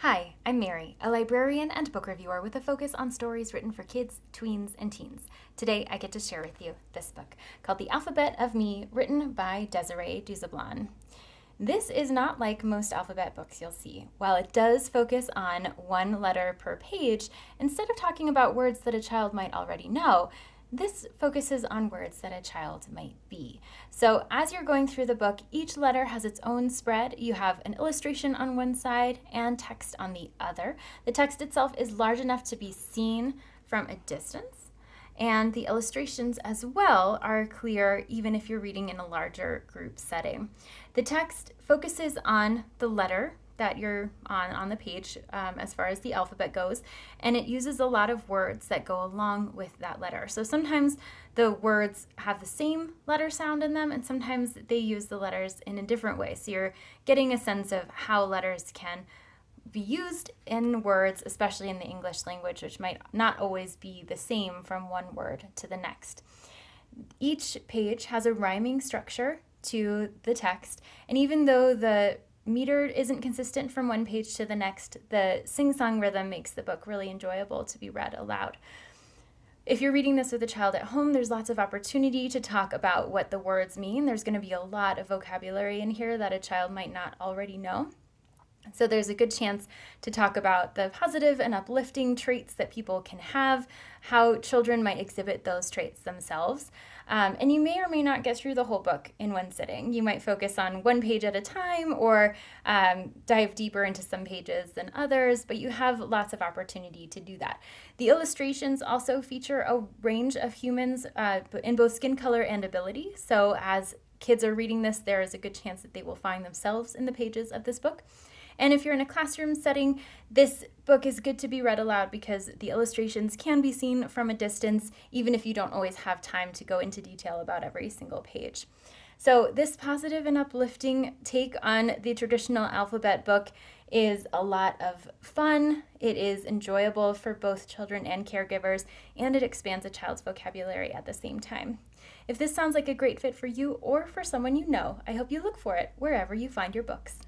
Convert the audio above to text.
Hi, I'm Mary, a librarian and book reviewer with a focus on stories written for kids, tweens, and teens. Today, I get to share with you this book called The Alphabet of Me, written by Desiree Duzablon. This is not like most alphabet books you'll see. While it does focus on one letter per page, instead of talking about words that a child might already know, this focuses on words that a child might be. So as you're going through the book, each letter has its own spread. You have an illustration on one side and text on the other. The text itself is large enough to be seen from a distance, and the illustrations as well are clear even if you're reading in a larger group setting. The text focuses on the letter that you're on the page as far as the alphabet goes, and it uses a lot of words that go along with that letter. So sometimes the words have the same letter sound in them, and sometimes they use the letters in a different way. So you're getting a sense of how letters can be used in words, especially in the English language, which might not always be the same from one word to the next. Each page has a rhyming structure to the text, and even though the meter isn't consistent from one page to the next, the sing-song rhythm makes the book really enjoyable to be read aloud. If you're reading this with a child at home, there's lots of opportunity to talk about what the words mean. There's going to be a lot of vocabulary in here that a child might not already know. So there's a good chance to talk about the positive and uplifting traits that people can have, how children might exhibit those traits themselves. And you may or may not get through the whole book in one sitting. You might focus on one page at a time or dive deeper into some pages than others, but you have lots of opportunity to do that. The illustrations also feature a range of humans in both skin color and ability. So as kids are reading this, there is a good chance that they will find themselves in the pages of this book. And if you're in a classroom setting, this book is good to be read aloud because the illustrations can be seen from a distance, even if you don't always have time to go into detail about every single page. So this positive and uplifting take on the traditional alphabet book is a lot of fun. It is enjoyable for both children and caregivers, and it expands a child's vocabulary at the same time. If this sounds like a great fit for you or for someone you know, I hope you look for it wherever you find your books.